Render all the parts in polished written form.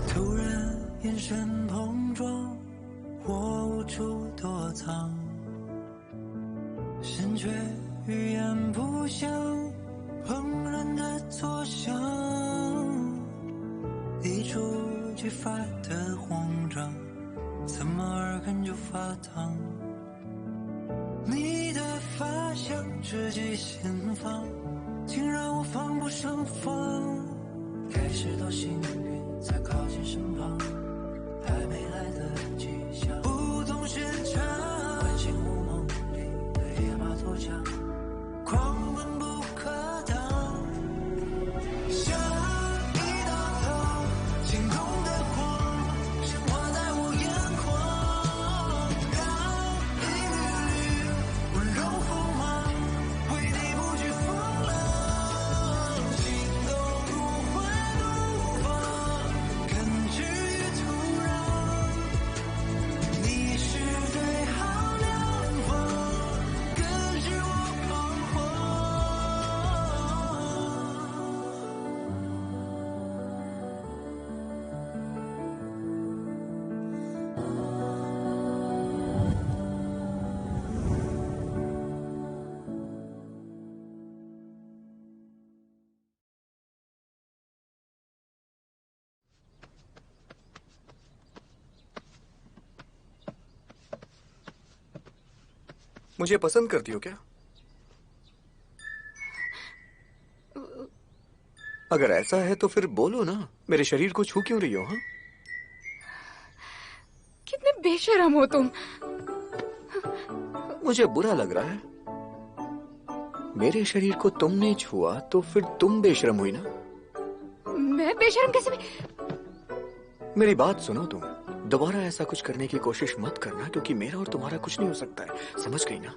突然眼神碰撞，我无处躲藏，心却语言不详，怦然的作响，一触即发的慌张，怎么耳根就发烫？你的发香直击心房，竟让我防不胜防。该是多幸运才靠近身旁，还没来得及想，不懂寻常，唤醒我梦里的野马脱缰，狂奔不可挡，像一道浪，惊动的慌，像画在我眼眶，让一缕缕温柔锋芒，为你不惧风浪，心动如花怒放，根植于土壤，你是最好良方，根治我彷徨。मुझे पसंद करती हो क्या? अगर ऐसा है तो फिर बोलो ना, मेरे शरीर को छू क्यों रही हो? हाँ, कितने बेशरम हो तुम। मुझे बुरा लग रहा है। मेरे शरीर को तुमने छुआ तो फिर तुम बेशरम हुई ना। मैं बेशरम कैसे भी? मेरी बात सुनो, तुम दोबारा ऐसा कुछ करने की कोशिश मत करना, क्योंकि मेरा और तुम्हारा कुछ नहीं हो सकता है, समझ गई ना?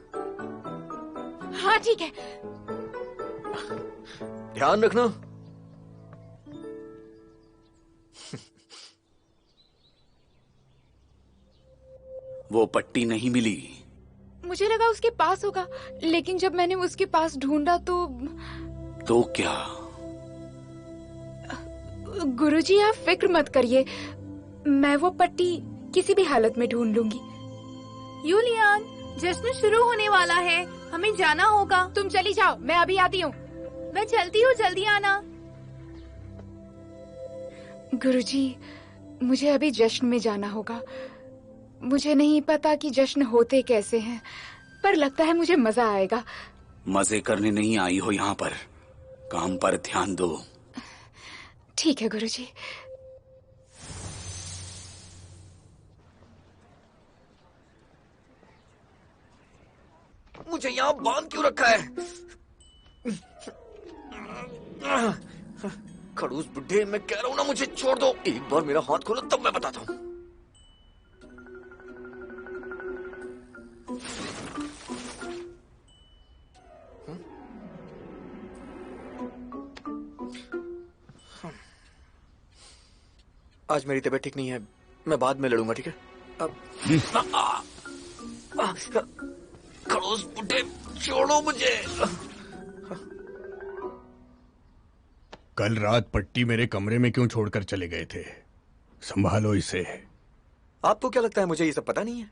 हाँ ठीक है। ध्यान रखना। वो पट्टी नहीं मिली। मुझे लगा उसके पास होगा, लेकिन जब मैंने उसके पास ढूंढा तो क्या? गुरुजी आप फिक्र मत करिए, मैं वो पट्टी किसी भी हालत में ढूंढ लूंगी। यूलियन, जश्न शुरू होने वाला है, हमें जाना होगा। तुम चली जाओ, मैं अभी आती हूँ। मैं चलती हूँ, जल्दी आना। गुरुजी, मुझे अभी जश्न में जाना होगा। मुझे नहीं पता कि जश्न होते कैसे हैं, पर लगता है मुझे मजा आएगा। मजे करने नहीं आई हो यहाँ पर, काम पर ध्यान दो। ठीक है गुरुजी। मुझे यहाँ बांध क्यों रखा है? खड़ूस बुड्ढे, मैं कह रहा हूँ ना, मुझे छोड़ दो। एक बार मेरा हाथ खोलो तब मैं बताता हूँ। आज मेरी तबीयत ठीक नहीं है, मैं बाद में लड़ूंगा, ठीक है? खड़ूस बुड्ढे, छोड़ो मुझे। कल रात पट्टी मेरे कमरे में क्यों छोड़कर चले गए थे? संभालो इसे। आपको क्या लगता है मुझे ये सब पता नहीं है?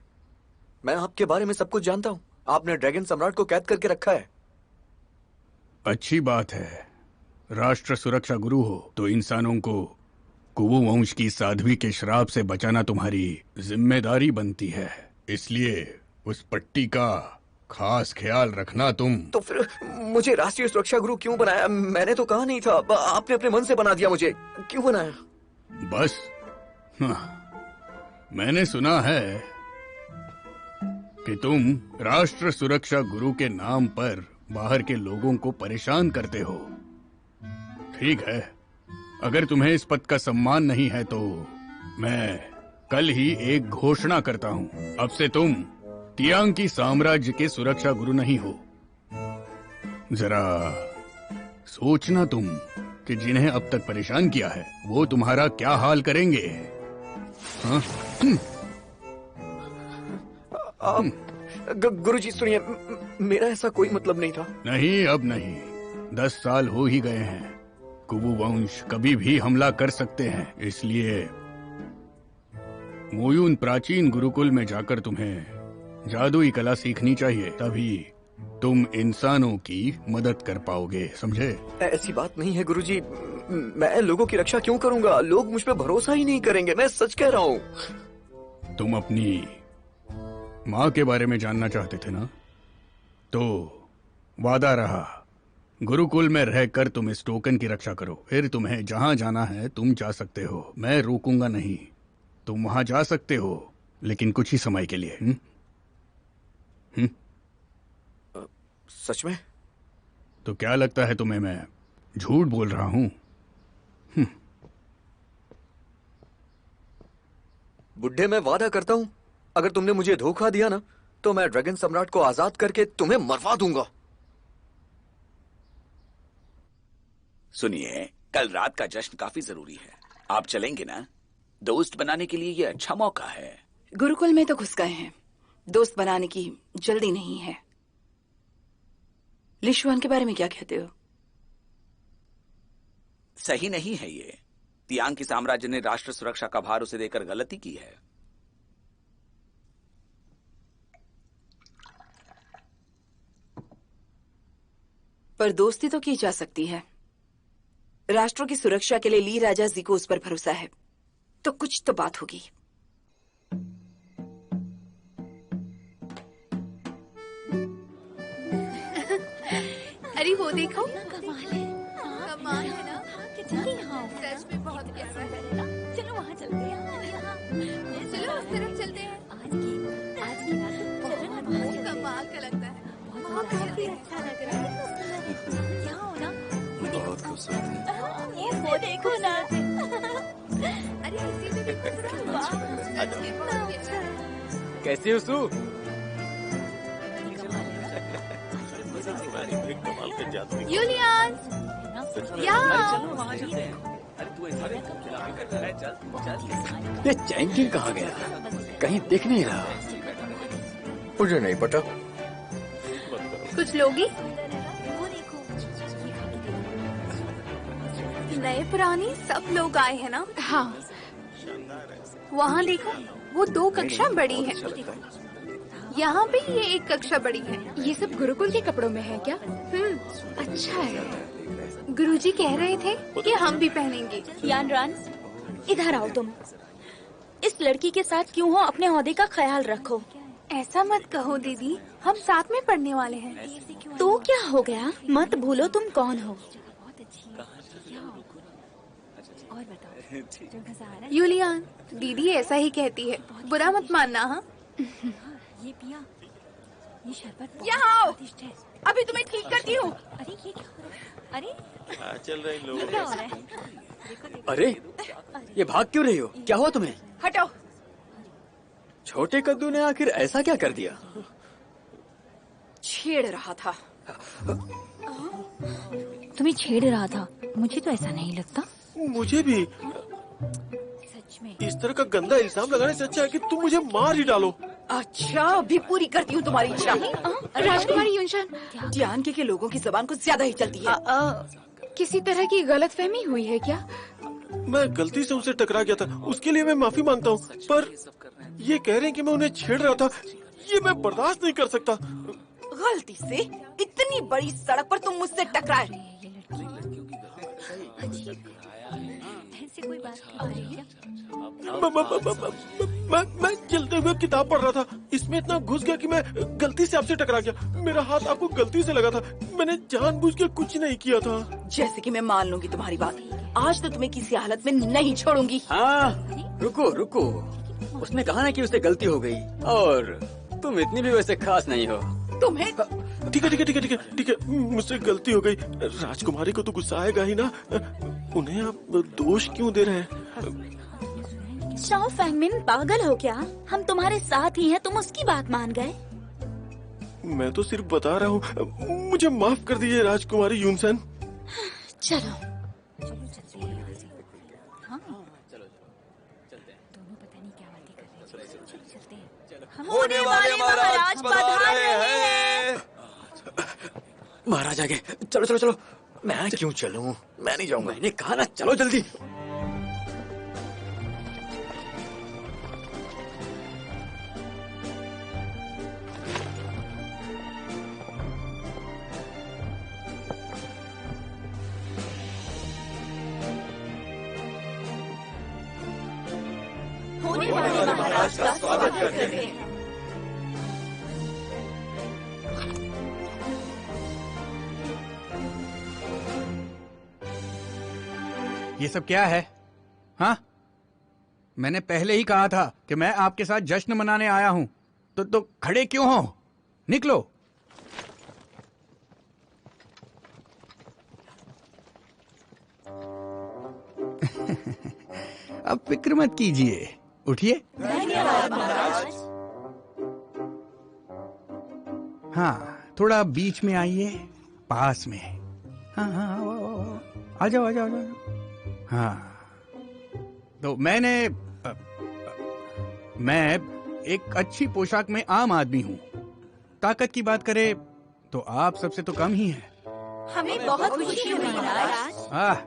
मैं आपके बारे में सब कुछ जानता हूँ। आपने ड्रैगन सम्राट को कैद करके रखा है। अच्छी बात है, राष्ट्र सुरक्षा गुरु हो तो इंसानों को कुवु वंश की साध्वी के श्राप से बचाना तुम्हारी जिम्मेदारी बनती है। इसलिए उस पट्टी का खास ख्याल रखना तुम। तो फिर मुझे राष्ट्रीय सुरक्षा गुरु क्यों बनाया? मैंने तो कहा नहीं था, आपने अपने मन से बना दिया। मुझे क्यों बनाया? बस मैंने सुना है कि तुम राष्ट्र सुरक्षा गुरु के नाम पर बाहर के लोगों को परेशान करते हो। ठीक है, अगर तुम्हें इस पद का सम्मान नहीं है तो मैं कल ही एक घोषणा करता हूँ। अब से तुम तियांग की साम्राज्य के सुरक्षा गुरु नहीं हो। जरा सोचना तुम कि जिन्हें अब तक परेशान किया है वो तुम्हारा क्या हाल करेंगे। हाँ? गुरुजी सुनिए, मेरा ऐसा कोई मतलब नहीं था। नहीं, अब नहीं। 10 साल हो ही गए हैं। कुबू वंश कभी भी हमला कर सकते हैं, इसलिए मोयून प्राचीन गुरुकुल में जाकर तुम्हें जादुई कला सीखनी चाहिए, तभी तुम इंसानों की मदद कर पाओगे, समझे? ऐसी बात नहीं है गुरुजी, मैं लोगों की रक्षा क्यों करूंगा? लोग मुझ पे भरोसा ही नहीं करेंगे, मैं सच कह रहा हूँ। तुम अपनी माँ के बारे में जानना चाहते थे ना? तो वादा रहा, गुरुकुल में रहकर तुम इस टोकन की रक्षा करो, फिर तुम्हें जहां जाना है तुम जा सकते हो। मैं रोकूंगा नहीं, तुम वहां जा सकते हो, लेकिन कुछ ही समय के लिए। सच में? तो क्या लगता है तुम्हें मैं झूठ बोल रहा हूं? बुड्ढे, मैं वादा करता हूँ, अगर तुमने मुझे धोखा दिया ना, तो मैं ड्रैगन सम्राट को आजाद करके तुम्हें मरवा दूंगा। सुनिए, कल रात का जश्न काफी जरूरी है। आप चलेंगे ना? दोस्त बनाने के लिए ये अच्छा मौका है। गुरुकुल में तो घुस गए हैं, दोस्त बनाने की जल्दी नहीं है। लिशुआन के बारे में क्या कहते हो? सही नहीं है ये। तियांग की साम्राज्य ने राष्ट्र सुरक्षा का भार उसे देकर गलती की है। पर दोस्ती तो की जा सकती है। राष्ट्रों की सुरक्षा के लिए ली राजा जी को उस पर भरोसा है, तो कुछ तो बात होगी। अरे वो देखो, कमाल है ना? सच में बहुत प्यारा है। चलो वहाँ चलते हैं। चलो उस तरफ चलते हैं। आज की रात चलो ना, बहुत कमाल का लगता है। वहाँ काफी अच्छा लग रहा है। यहाँ हो ना, बहुत खूबसूरत है। ये वो देखो ना। अरे इसी पे देखो जरा। सच में बहुत प्यारा है। कैसी हो सू? यूलियान, यहाँ। ये चैंकिंग कहाँ गया? कहीं दिख नहीं रहा। मुझे नहीं पता। कुछ लोगी? नए पुराने सब लोग आए हैं ना? हाँ। वहाँ देखो, वो 2 कक्षा बड़ी है। यहाँ भी ये 1 कक्षा बड़ी है। ये सब गुरुकुल के कपड़ों में है क्या? अच्छा है। गुरुजी कह रहे थे कि हम भी पहनेंगे। यानरान, इधर आओ तुम। इस लड़की के साथ क्यों हो? अपने ओहदे का ख्याल रखो। ऐसा मत कहो दीदी, हम साथ में पढ़ने वाले हैं। तो क्या हो गया? मत भूलो तुम कौन हो। और बताओ। यूलियान, दीदी ऐसा ही कहती है, बुरा मत मानना। हाँ, ये पिया, ये शरबत यहाँ आओ। स्वादिष्ट है। अभी तुम्हें ठीक करती हूँ। अरे ये क्या हो रहा है? अरे चल रहे लोग। ये क्या हो रहा है? अरे, ये भाग क्यों रही हो? क्या हुआ तुम्हें? हटो। छोटे कद्दू ने आखिर ऐसा क्या कर दिया? छेड़ रहा था। तुम्हें छेड़ रहा था? मुझे तो ऐसा नहीं लगता। मुझे भी। सच में इस तरह का गंदा इल्जाम लगाने से अच्छा है कि तुम मुझे मार ही डालो। अच्छा, अभी पूरी करती हूँ तुम्हारी इच्छा। राजकुमारी युनशान, ध्यान के लोगों की जबान कुछ ज्यादा ही चलती है। किसी तरह की गलतफहमी हुई है क्या? मैं गलती से उनसे टकरा गया था, उसके लिए मैं माफी मांगता हूँ, पर ये कह रहे हैं कि मैं उन्हें छेड़ रहा था, ये मैं बर्दाश्त नहीं कर सकता। गलती से इतनी बड़ी सड़क पर तुम मुझसे टकराए। ऐसी कोई बात नहीं है क्या? मैं चलते हुए किताब पढ़ रहा था, इसमें इतना घुस गया कि मैं गलती से आपसे टकरा गया। मेरा हाथ आपको गलती से लगा था, मैंने जानबूझ के कुछ नहीं किया था। जैसे कि मैं मान लूंगी तुम्हारी बात, आज तो तुम्हें किसी हालत में नहीं छोड़ूंगी। हाँ, रुको रुको, उसने कहा ना कि उससे गलती हो गई, और तुम इतनी भी वैसे खास नहीं हो। तुम्हें ठीक है ठीक है ठीक है ठीक है ठीक है, मुझसे गलती हो गई। राजकुमारी को तो गुस्सा आएगा ही ना, उन्हें आप दोष क्यों दे रहे हैं? शाओ फैंगमिन, पागल हो क्या? हम तुम्हारे साथ ही हैं, तुम उसकी बात मान गए। मैं तो सिर्फ बता रहा हूँ, मुझे माफ कर दीजिए राजकुमारी यूनसन। चलो। होने वाले महाराज पधार रहे हैं। महाराज आ गए। चलो चलो चलो। मैं क्यों चलूं? मैं नहीं जाऊंगा। मैंने कहा ना, चलो जल्दी। होने वाले महाराज का स्वागत करते हैं। ये सब क्या है? हाँ, मैंने पहले ही कहा था कि मैं आपके साथ जश्न मनाने आया हूं। तो खड़े क्यों हो? निकलो। अब फिक्र मत कीजिए, उठिए। धन्यवाद महाराज। हाँ, थोड़ा बीच में आइए, पास में। हाँ हाँ, आ जाओ आ जाओ आ जाओ। हाँ, तो मैं एक अच्छी पोशाक में आम आदमी हूँ। ताकत की बात करें तो आप सबसे तो कम ही हैं। हमें बहुत खुशी हुई महाराज।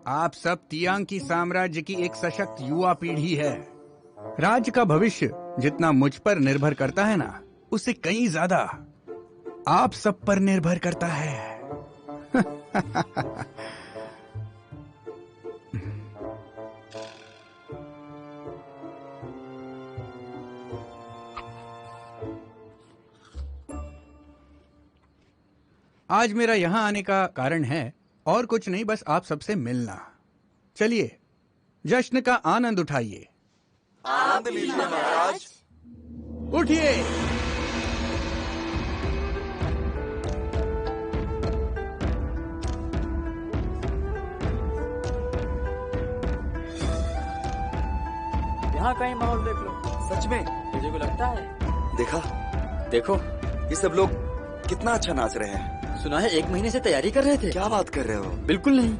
आप सब तियांग की साम्राज्य की एक सशक्त युवा पीढ़ी है। राज्य का भविष्य जितना मुझ पर निर्भर करता है ना, उससे कहीं ज्यादा आप सब पर निर्भर करता है। आज मेरा यहां आने का कारण है और कुछ नहीं, बस आप सबसे मिलना। चलिए, जश्न का आनंद उठाइए। आनंद लीजिए महाराज। उठिए। यहाँ कहीं माहौल देख लो। सच में मुझे को लगता है। देखा, देखो ये सब लोग कितना अच्छा नाच रहे हैं। सुना है 1 महीने से तैयारी कर रहे थे। क्या बात कर रहे हो? बिल्कुल नहीं।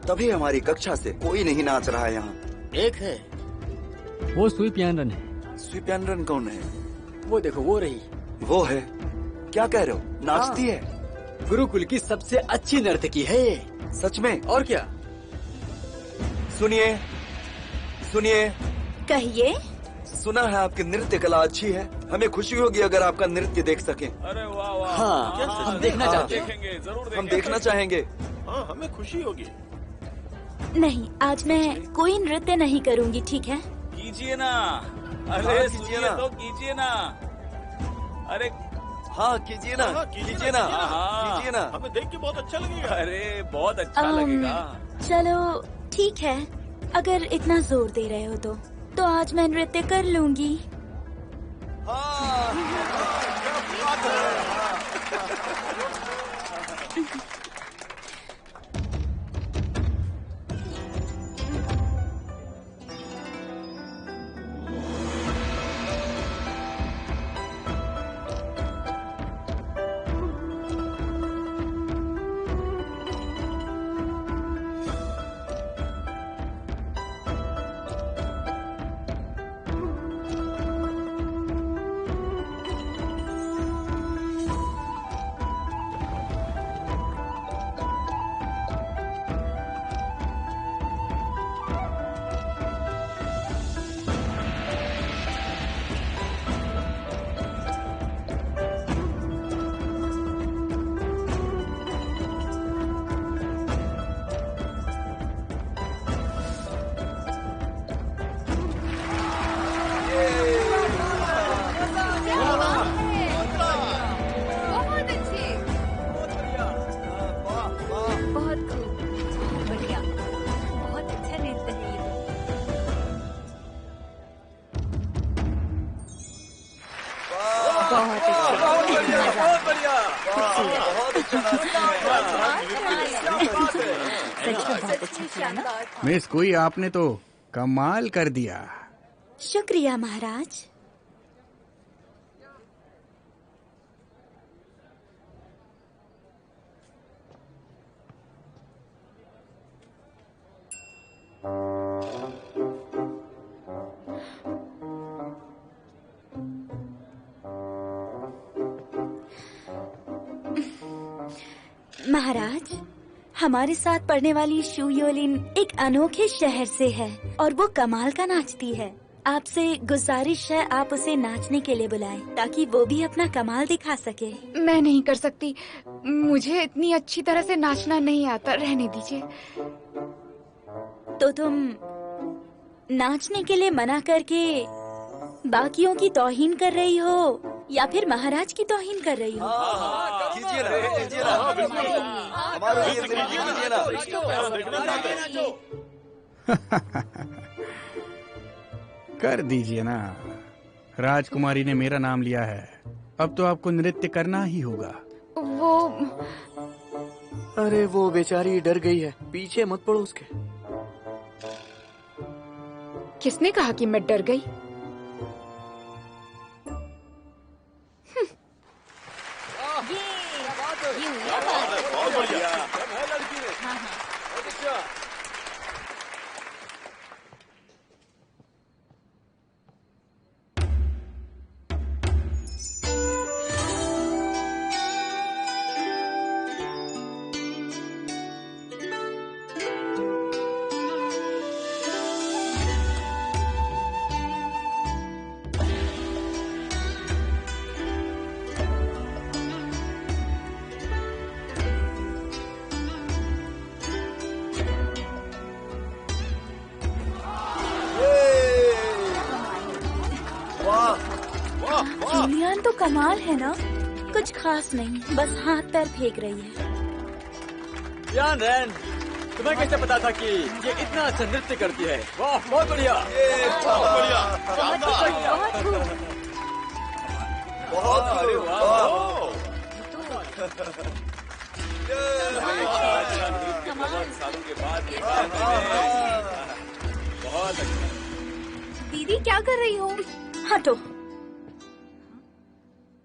तभी हमारी कक्षा से कोई नहीं नाच रहा है यहाँ। एक है, वो सुई प्यानरन है। सुई प्यानरन कौन है? वो देखो, वो रही। वो है? क्या कह रहे हो? नाचती है? गुरुकुल की सबसे अच्छी नर्तकी है ये। सच में? और क्या? सुनिए सुनिए। कहिए। सुना है आपकी नृत्य कला अच्छी है। हमें खुशी होगी अगर आपका नृत्य देख सकें। अरे वाह वाह। हाँ, हम देखना चाहते हैं। देखेंगे, जरूर देखेंगे। हम देखना चाहेंगे। हाँ, हमें खुशी होगी। नहीं, आज मैं कोई नृत्य नहीं करूंगी, ठीक है? कीजिए ना। अरे हाँ, कीजिए ना। तो कीजिए ना। अरे हाँ कीजिए ना, कीजिए ना, कीजिए ना। हमें देख के बहुत अच्छा लगेगा। अरे बहुत अच्छा लगेगा। चलो ठीक है, अगर इतना जोर दे रहे हो तो आज मैं नृत्य कर लूंगी। मिस कोई, आपने तो कमाल कर दिया। शुक्रिया महाराज। महाराज, हमारे साथ पढ़ने वाली शू योलिन एक अनोखे शहर से है और वो कमाल का नाचती है। आपसे गुजारिश है आप उसे नाचने के लिए बुलाएं ताकि वो भी अपना कमाल दिखा सके। मैं नहीं कर सकती, मुझे इतनी अच्छी तरह से नाचना नहीं आता, रहने दीजिए। तो तुम नाचने के लिए मना करके बाकियों की तौहीन कर रही हो या फिर महाराज की तौहीन कर रही हो? कीजिए ना, कीजिए ना। हमारे लिए कीजिए ना। कर दीजिए ना, राजकुमारी ने मेरा नाम लिया है, अब तो आपको नृत्य करना ही होगा। वो अरे वो बेचारी डर गई है, पीछे मत पड़ो उसके। किसने कहा कि मैं डर गई? जूलियन तो कमाल है ना, कुछ खास नहीं, बस हाथ पैर फेंक रही है। यान रैन, तुम्हें कैसे पता था कि ये इतना अच्छा नृत्य करती है? वाह, बहुत बढ़िया, बहुत बढ़िया, बहुत अच्छा। दीदी क्या कर रही हो? हटो।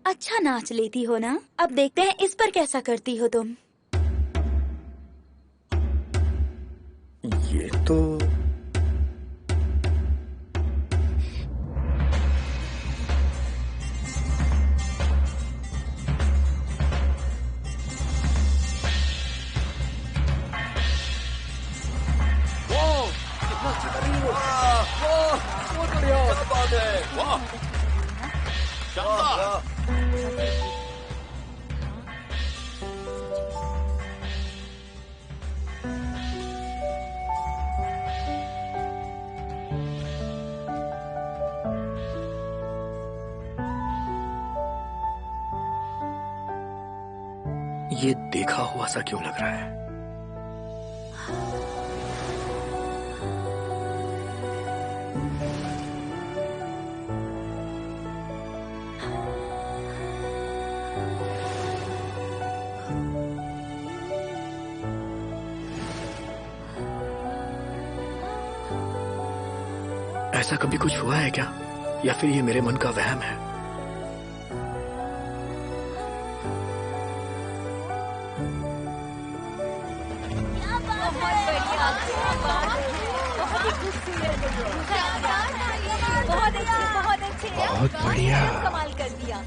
अच्छा नाच लेती हो ना, अब देखते हैं इस पर कैसा करती हो तुम। ये तो ये देखा हुआ सा क्यों लग रहा है? ऐसा कभी कुछ हुआ है क्या, या फिर ये मेरे मन का वहम है? बहुत बढ़िया, कमाल कर दिया।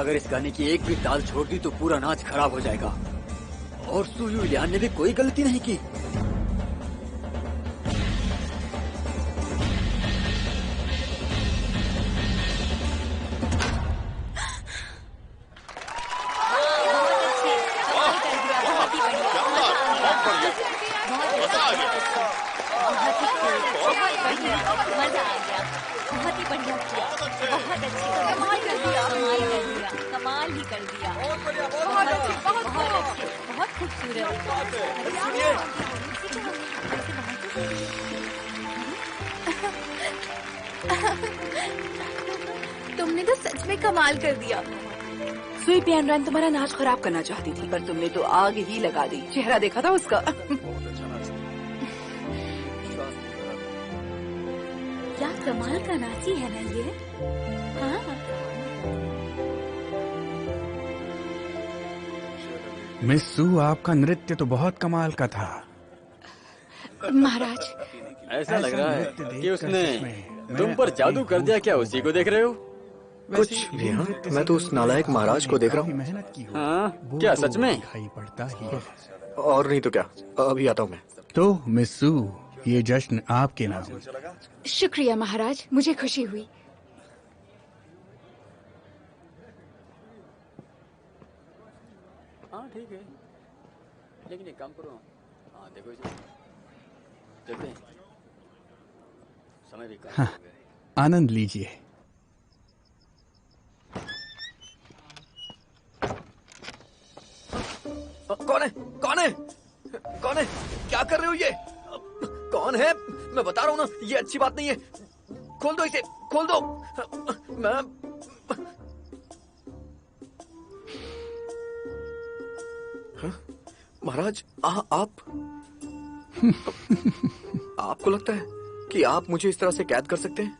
अगर इस गाने की एक भी ताल छोड़ दी तो पूरा नाच खराब हो जाएगा। और सुयू लियान ने भी कोई गलती नहीं की। तुमने तो सच में कमाल कर दिया। सुई पियानरन तुम्हारा नाच खराब करना चाहती थी, पर तुमने तो आग ही लगा दी। चेहरा देखा था उसका। क्या कमाल का नाची है ना ये। हाँ। मिस सू, आपका नृत्य तो बहुत कमाल का था। महाराज, ऐसा लग रहा है कि उसने तुम पर जादू कर दिया। क्या उसी को देख रहे हो? कुछ भी। हाँ, मैं तो उस नालायक महाराज को देख रहा हूँ। हाँ, क्या सच में? दिखाई पड़ता ही है। और नहीं तो क्या, अभी आता हूँ मैं। तो मिस सू, ये जश्न आपके नाम। शुक्रिया महाराज, मुझे खुशी हुई। हाँ ठीक है, लेकिन एक काम करो। हाँ देखो इसे, चलते हैं। समय भी कम हो गया। आनंद लीजिए। कौन है? कौन है? कौन है? क्या कर रहे हो ये? कौन है? मैं बता रहा हूँ ना, ये अच्छी बात नहीं है। खोल दो इसे, खोल दो। मैं महाराज, आप आपको लगता है कि आप मुझे इस तरह से कैद कर सकते हैं?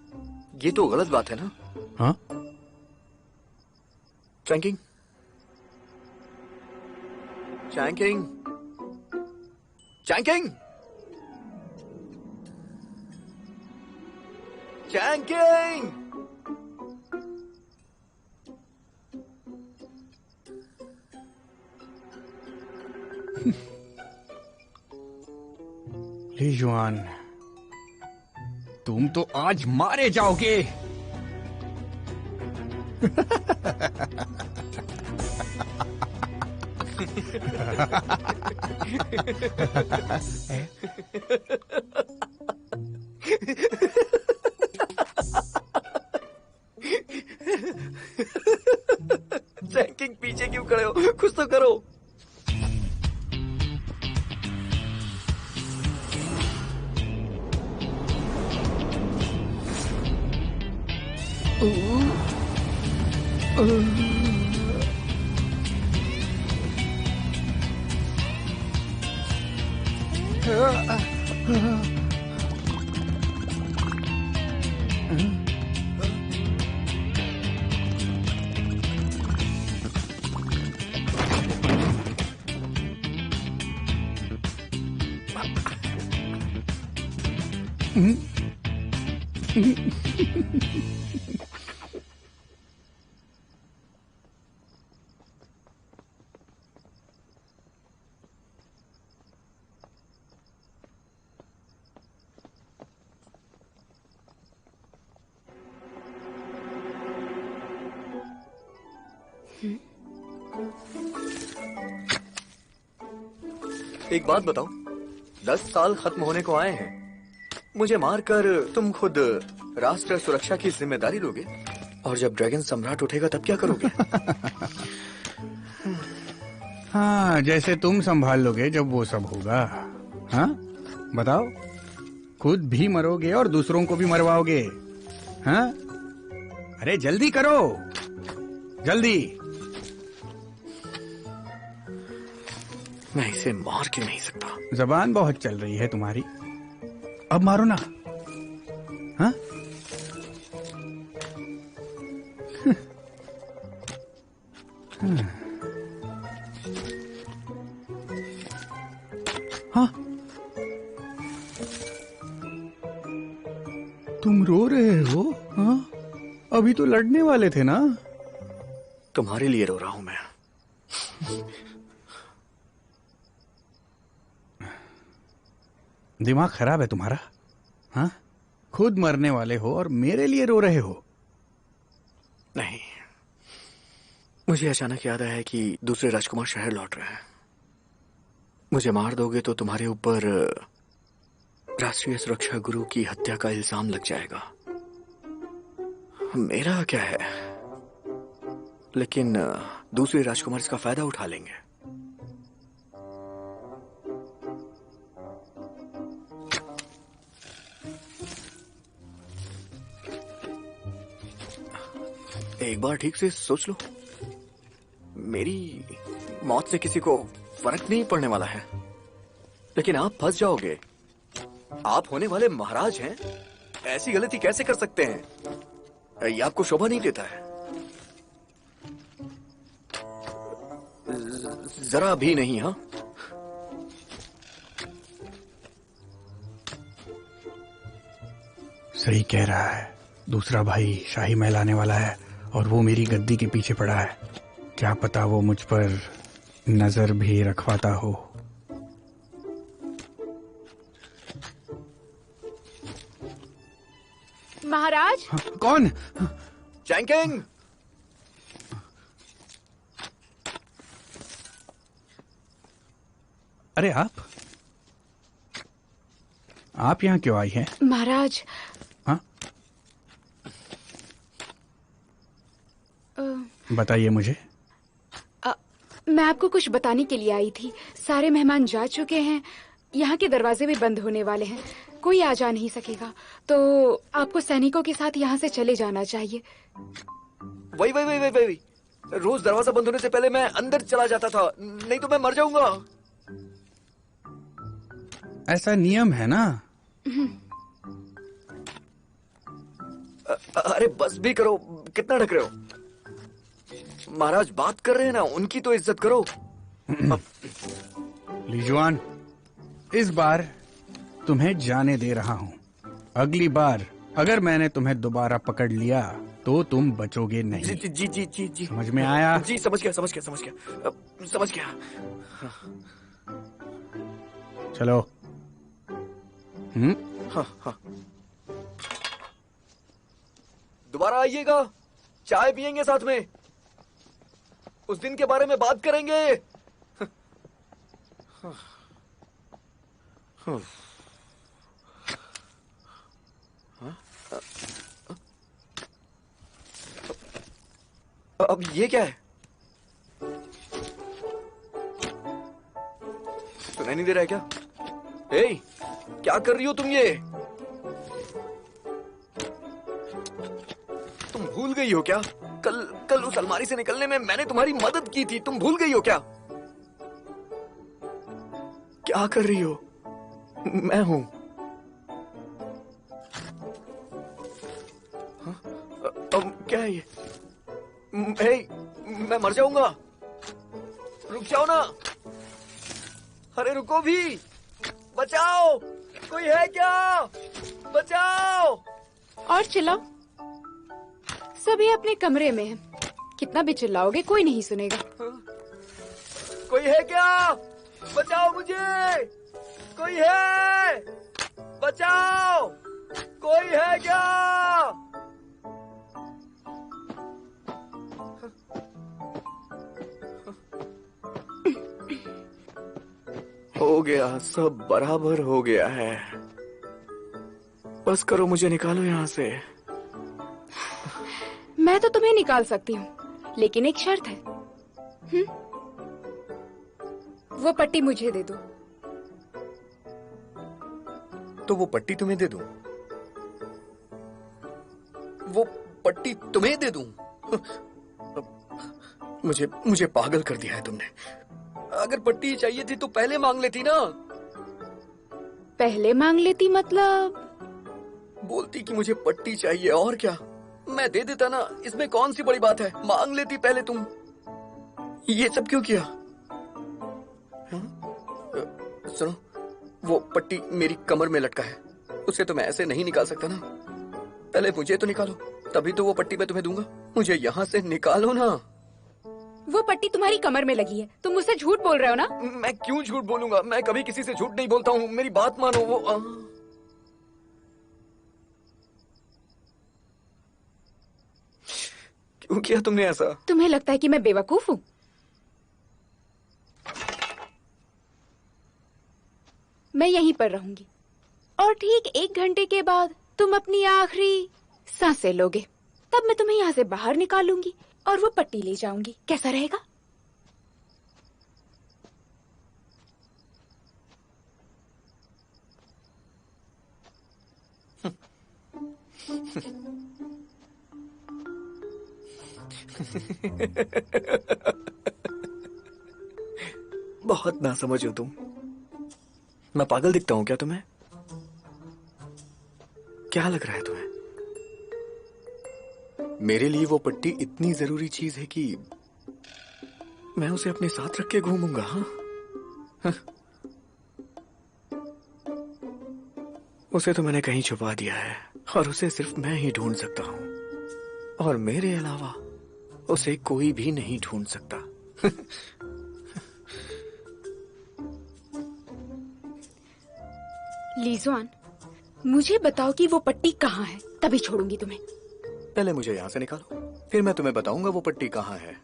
ये तो गलत बात है ना? हाँ? चैंकिंग, चैंकिंग, चैंकिंग, चैंकिंग। ली जुआन, तुम तो आज मारे जाओगे। चैंकिंग, पीछे क्यों खड़े हो? कुछ तो करो। एक बात बताओ, 10 साल खत्म होने को आए हैं। मुझे मारकर तुम खुद राष्ट्र सुरक्षा की जिम्मेदारी लोगे, और जब ड्रैगन सम्राट उठेगा तब क्या करोगे? हाँ, जैसे तुम संभाल लोगे जब वो सब होगा। हाँ, बताओ, खुद भी मरोगे और दूसरों को भी मरवाओगे। हाँ, अरे जल्दी करो, जल्दी। मैं इसे मार क्यों नहीं सकता? जबान बहुत चल रही है तुम्हारी, अब मारो ना। हाँ? हाँ? तुम रो रहे हो? हाँ? अभी तो लड़ने वाले थे ना? तुम्हारे लिए रो रहा हूं मैं। दिमाग खराब है तुम्हारा? हाँ, खुद मरने वाले हो और मेरे लिए रो रहे हो? नहीं, मुझे अचानक याद आया कि दूसरे राजकुमार शहर लौट रहे हैं। मुझे मार दोगे तो तुम्हारे ऊपर राष्ट्रीय सुरक्षा गुरु की हत्या का इल्जाम लग जाएगा। मेरा क्या है, लेकिन दूसरे राजकुमार इसका फायदा उठा लेंगे। एक बार ठीक से सोच लो, मेरी मौत से किसी को फर्क नहीं पड़ने वाला है, लेकिन आप फंस जाओगे। आप होने वाले महाराज हैं, ऐसी गलती कैसे कर सकते हैं? ये आपको शोभा नहीं देता है, जरा भी नहीं। हाँ, सही कह रहा है। दूसरा भाई शाही महल आने वाला है और वो मेरी गद्दी के पीछे पड़ा है। क्या पता वो मुझ पर नजर भी रखवाता हो। महाराज। कौन? चैंकिंग। अरे आप यहाँ क्यों आई हैं? महाराज। हाँ, बताइए मुझे। मैं आपको कुछ बताने के लिए आई थी। सारे मेहमान जा चुके हैं, यहाँ के दरवाजे भी बंद होने वाले हैं, कोई आ जा नहीं सकेगा, तो आपको सैनिकों के साथ यहाँ से चले जाना चाहिए। वही रोज दरवाजा बंद होने से पहले मैं अंदर चला जाता था, नहीं तो मैं मर जाऊंगा। ऐसा नियम है ना? अरे बस भी करो, कितना ढक रहे हो? महाराज बात कर रहे हैं ना, उनकी तो इज्जत करो। लीजुआन, इस बार तुम्हें जाने दे रहा हूँ। अगली बार अगर मैंने तुम्हें दोबारा पकड़ लिया तो तुम बचोगे नहीं। जी जी जी जी जी समझ में आया? जी समझ गया। चलो। हाँ। दोबारा आइएगा, चाय पियेंगे साथ में, उस दिन के बारे में बात करेंगे। अब ये क्या है? सुनाई नहीं दे रहा है क्या? ए, क्या कर रही हो तुम? ये तुम भूल गई हो क्या? कल उस अलमारी से निकलने में मैंने तुम्हारी मदद की थी, तुम भूल गई हो क्या? क्या कर रही हो? मैं हूं। अब क्या है ये? मैं मर जाऊंगा, रुक जाओ ना। अरे रुको भी, बचाओ, कोई है क्या? बचाओ। और चिल्लाओ, सभी अपने कमरे में हैं, कितना भी चिल्लाओगे कोई नहीं सुनेगा। कोई है क्या? बचाओ मुझे, कोई है? बचाओ, कोई है क्या? हो गया, सब बराबर हो गया है। बस करो, मुझे निकालो यहाँ से। मैं तो तुम्हें निकाल सकती हूँ, लेकिन एक शर्त है। वो पट्टी मुझे दे दो। तो वो पट्टी तुम्हें दे दूं? वो पट्टी तुम्हें दे दूं? मुझे पागल कर दिया है तुमने। अगर पट्टी चाहिए थी तो पहले मांग लेती ना। पहले मांग लेती मतलब? बोलती कि मुझे पट्टी चाहिए, और क्या, मैं दे देता ना। इसमें कौन सी बड़ी बात है? मांग लेती पहले तुम। ये सब क्यों किया? सुनो, वो पट्टी मेरी कमर में लटका है, उसे तो मैं ऐसे नहीं निकाल सकता ना। पहले मुझे तो निकालो, तभी तो वो पट्टी मैं तुम्हें दूंगा। मुझे यहाँ से निकालो ना। वो पट्टी तुम्हारी कमर में लगी है। तुम मुझसे झूठ बोल रहे हो ना? मैं क्यों झूठ बोलूंगा? मैं कभी किसी से झूठ नहीं बोलता हूँ। मेरी बात मानो। वो क्यों किया तुमने ऐसा? तुम्हें लगता है कि मैं बेवकूफ हूँ? मैं यहीं पर रहूंगी और ठीक 1 घंटे के बाद तुम अपनी आखिरी सांसें लोगे। तब मैं तुम्हें यहाँ से बाहर निकालूंगी और वो पट्टी ले जाऊंगी। कैसा रहेगा? बहुत नासमझ हो तुम। मैं पागल दिखता हूँ क्या तुम्हें? क्या लग रहा है तुम्हें? मेरे लिए वो पट्टी इतनी जरूरी चीज है कि मैं उसे अपने साथ रख के घूमूंगा। हाँ, उसे तो मैंने कहीं छुपा दिया है और उसे सिर्फ मैं ही ढूंढ सकता हूं और मेरे अलावा उसे कोई भी नहीं ढूंढ सकता। लीज़ुआन, मुझे बताओ कि वो पट्टी कहाँ है, तभी छोड़ूंगी तुम्हें। पहले मुझे यहाँ से निकालो, फिर मैं तुम्हें बताऊंगा वो पट्टी कहाँ है।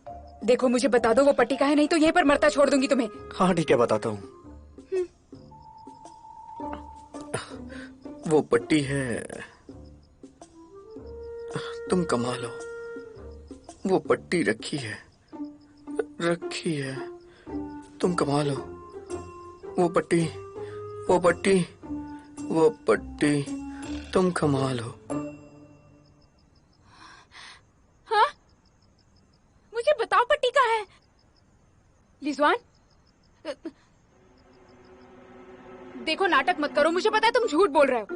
देखो मुझे बता दो वो पट्टी कहाँ है, नहीं तो यहीं पर मरता छोड़ दूंगी तुम्हें। हाँ ठीक है, बताता हूँ। वो पट्टी है, तुम कमा लो, वो पट्टी रखी है, तुम कमा लो। वो पट्टी तुम कमा लो। हाँ, मुझे बताओ पट्टी कहाँ है। लीज़ुआन, देखो नाटक मत करो, मुझे पता है तुम झूठ बोल रहे हो।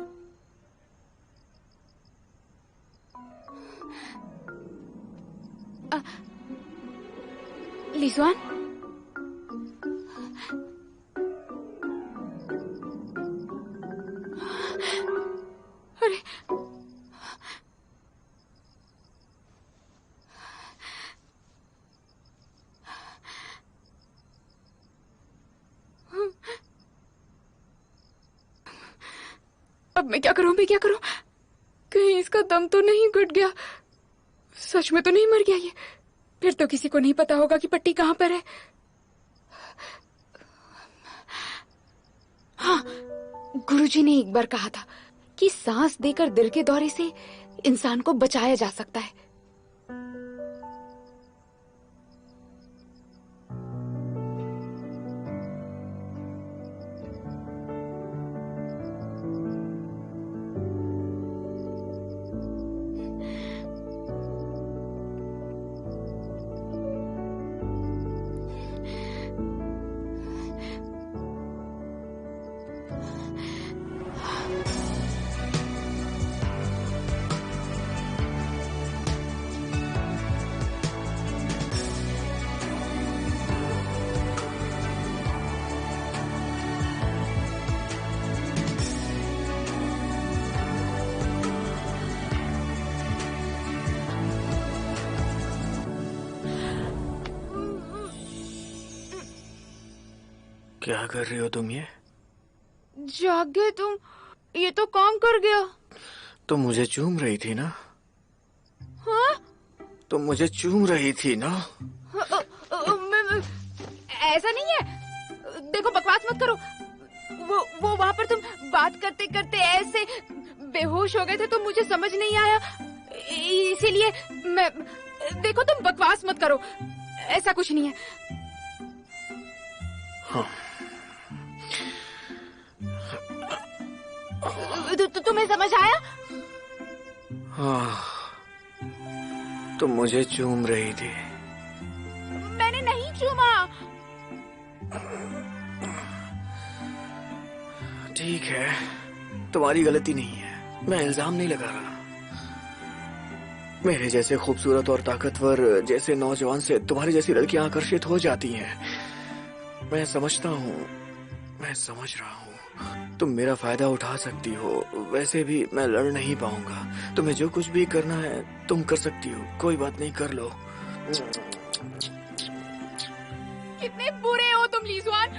लीज़ुआन, अरे अब मैं क्या करूं? कहीं इसका दम तो नहीं घुट गया? सच में तो नहीं मर गया ये? फिर तो किसी को नहीं पता होगा कि पट्टी कहाँ पर है। हाँ, गुरुजी ने एक बार कहा था कि सांस देकर दिल के दौरे से इंसान को बचाया जा सकता है। क्या कर रही हो तुम? ये जाग गए तुम? ये तो काम कर गया। तुम मुझे चूम रही थी ना? हाँ? तुम मुझे चूम रही थी ना? ऐसा नहीं है, देखो बकवास मत करो। वो वहाँ पर तुम बात करते करते ऐसे बेहोश हो गए थे तो मुझे समझ नहीं आया, इसीलिए मैं। देखो तुम बकवास मत करो, ऐसा कुछ नहीं है। हाँ। तुम्हें समझ आया? हाँ, तुम मुझे चूम रही थी। मैंने नहीं चूमा। ठीक है, तुम्हारी गलती नहीं है, मैं इल्जाम नहीं लगा रहा। मेरे जैसे खूबसूरत और ताकतवर जैसे नौजवान से तुम्हारी जैसी लड़कियां आकर्षित हो जाती हैं। मैं समझता हूँ, मैं समझ रहा हूँ। तुम मेरा फायदा उठा सकती हो, वैसे भी मैं लड़ नहीं पाऊंगा। तुम्हें जो कुछ भी करना है तुम कर सकती हो, कोई बात नहीं, कर लो। कितने बुरे हो तुम लीजुआन।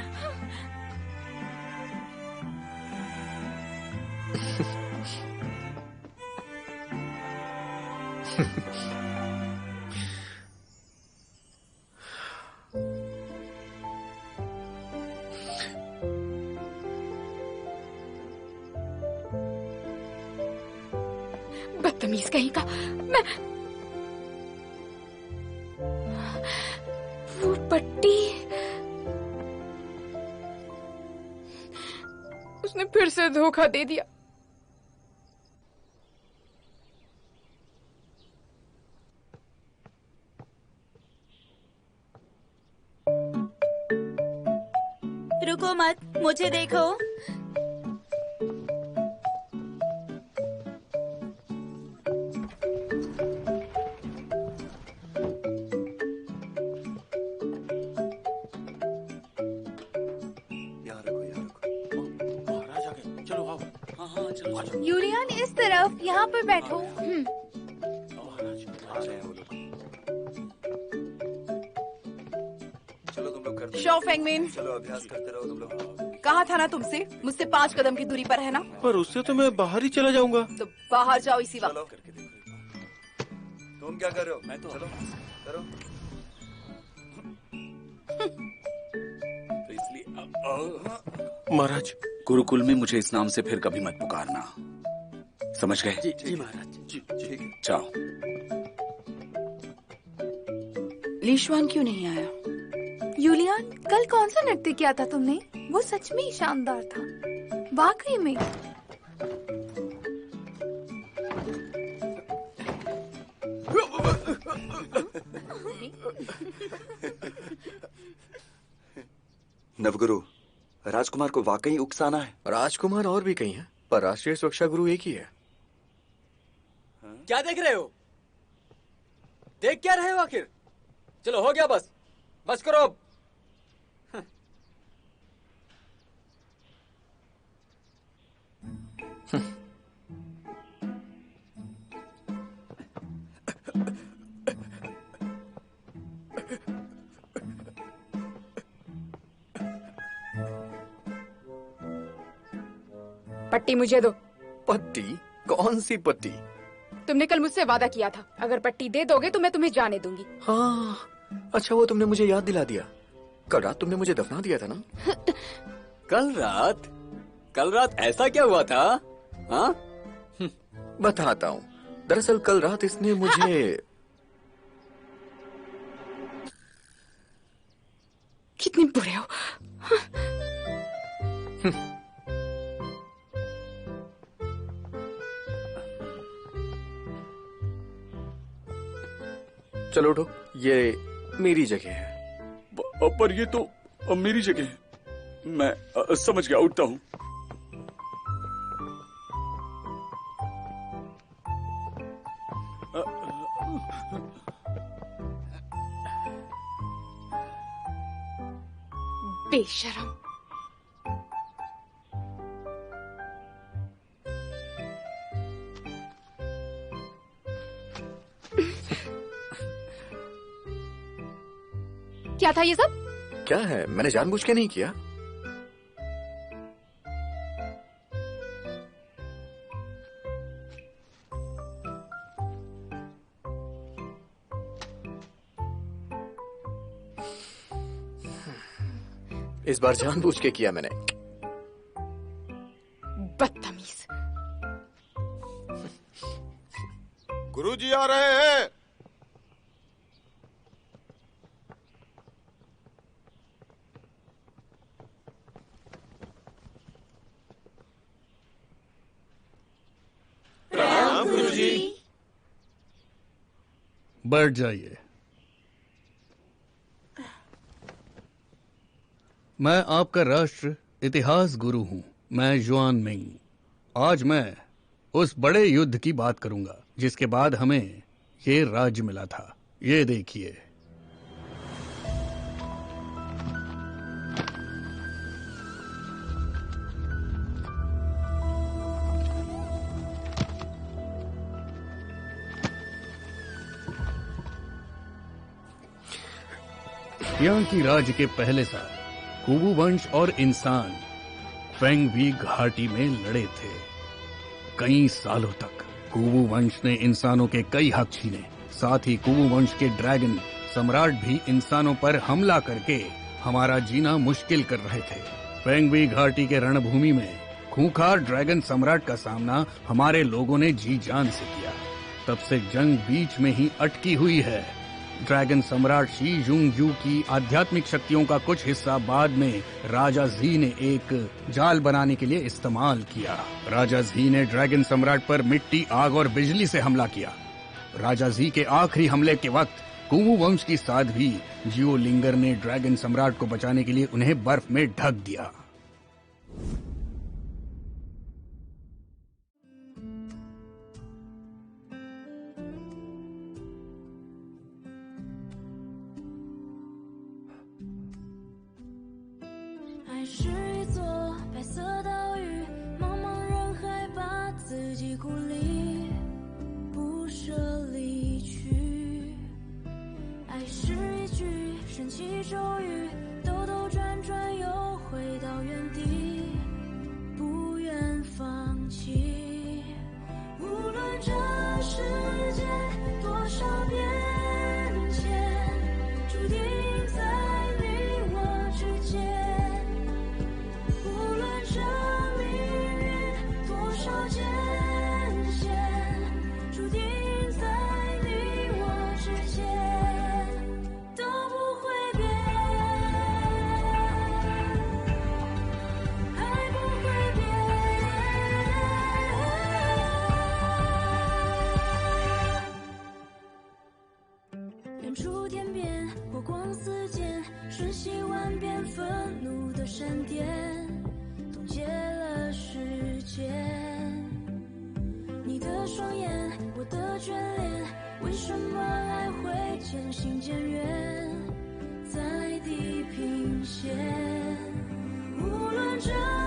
बदतमीज कहीं का। मैं वो पट्टी उसने फिर से धोखा दे दिया। रुको मत, मुझे देखो। यूलियन इस तरफ, यहाँ पर बैठो। चलो तुम लोग करते शो फेंगमिन, चलो अभ्यास करते रहो तुम लोग। कहा था ना तुमसे, मुझसे 5 कदम की दूरी पर है ना। पर उससे तो मैं बाहर ही चला जाऊंगा। तो बाहर जाओ इसी चलो वक्त। करके देखो। तुम क्या कर रहे हो? मैं तो चलो करो। तो इसलिए महाराज, गुरुकुल में मुझे इस नाम से फिर कभी मत पुकारना, समझ गए? जी जी महाराज। जी ठीक है। जाओ। लीशवान क्यों नहीं आया? यूलियन, कल कौन सा नृत्य किया था तुमने? वो सच में ही शानदार था, वाकई में। नवगुरु, राजकुमार को वाकई उकसाना है। राजकुमार और भी कई हैं, पर राष्ट्रीय सुरक्षा गुरु एक ही है। क्या देख रहे हो? देख क्या रहे हो आखिर? चलो हो गया, बस बस करो अब। पट्टी मुझे दो। पट्टी? कौन सी पट्टी? तुमने कल मुझसे वादा किया था, अगर पट्टी दे दोगे तो मैं तुम्हें जाने दूंगी। हाँ, अच्छा वो तुमने मुझे याद दिला दिया। कल रात तुमने मुझे दफना दिया था ना। कल रात ऐसा क्या हुआ था? हाँ? बताता हूँ। दरअसल कल रात इसने मुझे कितने बुरे हो। चलो उठो, ये मेरी जगह है। पर ये तो मेरी जगह है। मैं समझ गया, उठता हूँ। बेशरम। क्या था ये सब? क्या है? मैंने जानबूझ के नहीं किया। इस बार जानबूझ के किया मैंने। बदतमीज। गुरुजी आ रहे हैं। प्रणाम गुरुजी। बैठ जाइए। मैं आपका राष्ट्र इतिहास गुरु हूं। मैं जुआन मिंग। आज मैं उस बड़े युद्ध की बात करूंगा जिसके बाद हमें ये राज्य मिला था। ये देखिए। तियांग की राज्य के पहले साल कुवू वंश और इंसान फेंगवी घाटी में लड़े थे। कई सालों तक कुवू वंश ने इंसानों के कई हक छीने। साथ ही कुवू वंश के ड्रैगन सम्राट भी इंसानों पर हमला करके हमारा जीना मुश्किल कर रहे थे। फेंगवी घाटी के रणभूमि में खूंखार ड्रैगन सम्राट का सामना हमारे लोगों ने जी जान से किया। तब से जंग बीच में ही अटकी हुई है। ड्रैगन सम्राट शी जुंग की आध्यात्मिक शक्तियों का कुछ हिस्सा बाद में राजा जी ने एक जाल बनाने के लिए इस्तेमाल किया। राजा जी ने ड्रैगन सम्राट पर मिट्टी, आग और बिजली से हमला किया। राजा जी के आखिरी हमले के वक्त कुवू वंश की साध्वी जियो लिंगर ने ड्रैगन सम्राट को बचाने के लिए उन्हें बर्फ में ढक दिया।无论这